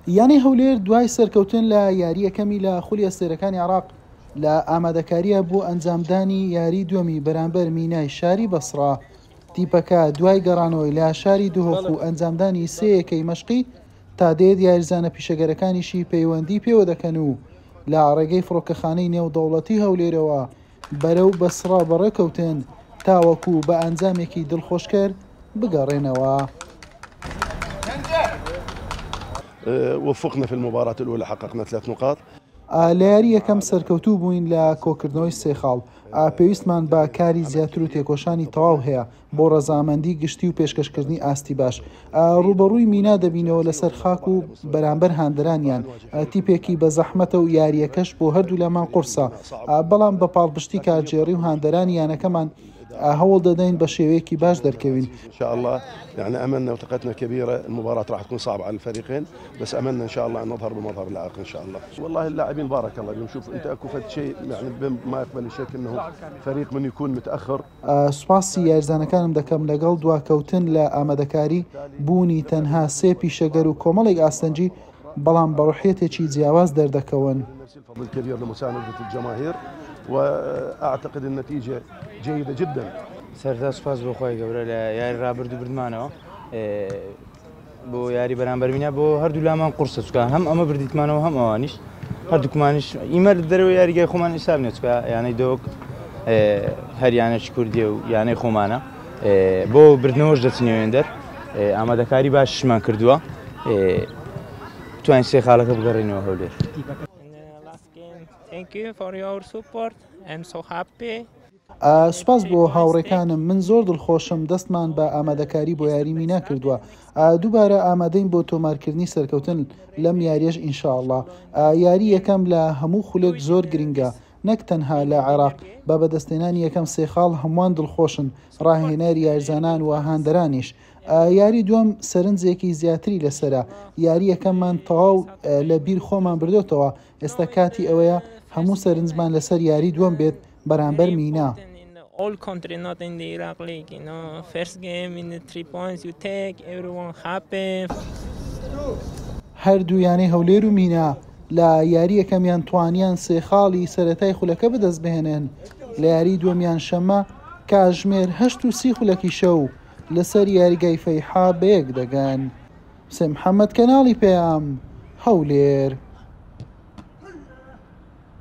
یانی هەولێر دوای سەرکەوتن لە یاری یەکەمی لە خولی ئەستێرەکانی عێراق لە ئامادەکاریە بۆ ئەنجامدانی یاری دووەمی بەرامبەر مینای شاری بەسڕا. تیپەکە دوای گەڕانەوەی لە شاری دوهۆف و ئەنجامدانی سێیەکەی مەشقی تا دێت یاریزانە پیشەگەرەکانیشی پەیوەندی پێوە دەکەن و لە ڕێگەی فڕۆکەخانەی نێودەوڵەتی هەولێرەوە بەرەو بەسڕا بەڕێکەوتن تاوەکو بە ئەنجامێکی دڵخۆشکەر بگەڕێنەوە. وفقنا في المباراة الأولى حققنا 3 نقاط. لە یاری یەکەم سەرکەوتوو بووین لە کۆکردنەوەی سێخاڵ. پێویستمان بە کاری زیاتر و تێکۆشانی تەواو هەیە بۆ ڕەزامەندی گشتی و پێشکەشکردنی ئاستی باش. ڕوبەڕووی مینا دەبینەوە لەسەر خاک و بەرامبەر هاندرانیان. تیپێکی بە زەحمەتە و یاریەکەش بۆ هەردوو لەمان قورسە، بەڵام بە پاڵپشتی کارجێڕی و هاندرانی یانەکەمان هەوڵ دەدەین بە شێوەیەکی باش دەرکەوین. إن شاء الله يعني أملنا وثقتنا كبيرة. المباراة راح تكون صعبة على الفريقين، بس أملنا إن شاء الله أن نظهر بمظهر لائق إن شاء الله. والله اللاعبين بارك الله بهم. شوف أنت أكو فد شيء يعني ما يقبل الشك إنه فريق من يكون متأخر. سوپاسی یاریزانەکانم دەکەم لەگەڵ دواکەوتن لە ئامادەکاری بوونی تەنها سێ پیشەگەر و کۆمەڵێک ئاستەنجی، بەڵام بەڕوحێتێکی جیاواز دەردەکەون. الفضل الكبير لمساندة الجماهير وأعتقد النتيجة جيدة جدا. سەرتا سوپاس بۆ خۆی گەورە لە یاری ڕابردوو بردمانەوە بۆ یاری بەرامبەرمینە بۆ هەردوو لامان قورسە چکە هەم ئەمە بردیتمانەوە هەم ئەوانیش هەردووکمانیش ئیمە دەرەوە یاریگای خۆمان حساب نێت چکە یانەی دۆک هەر یانەی کوردیە و یانەی خۆمانە بۆ بردنەوەش دەچنەوەێن دەر ئامادەکاری باشمان کردووە توانین سێ خاڵەکە بگەڕێنەوە هەولێر. Thank you for your support. I'm so happy. سوپاس بۆ هاوڕێکانم، من زۆر دڵخۆشم دەستمان بە ئامادەکاری بۆ یاری مینا کردووە. دووبارە ئامادەین بۆ تۆمارکردنی سەرکەوتن لەم یاریەش ئینشاءڵڵا. یاری یەکەم لە هەموو خولێک زۆر گرنگە، نەک تەنها لە عێراق. بە بەدەستێنانی یەکەم سێخاڵ هەمووان دڵخۆشن، ڕاهێنەری یاریزانان و هاندەرانیش. یاری دووەم سەرنجێکی زیاتری لەسرە. یاری یەکەممان تەواو لە بیر خۆمان بردوێتەوە، ئێستا کاتی ئەوەیە هەموو سەرنجمان لەسەر یاری دووەم بێت بەرامبەر مینا. All country, not in the Iraq League. You know, first game in the 3 points you take, everyone happy. هەردوویانەی هەولێر و مینا لە یاری یەکەمیان توانیان سێخاڵی سەرەتای خولەکە بەدەست بهێنن. لە یاری دووەمیان شەمە کاتژمێر 8:30 خولەکی شەو لەسەر یاریگای فەیحا بەیەک دەگەن. سێ محەممەد کەناڵی پێیام هەولێر.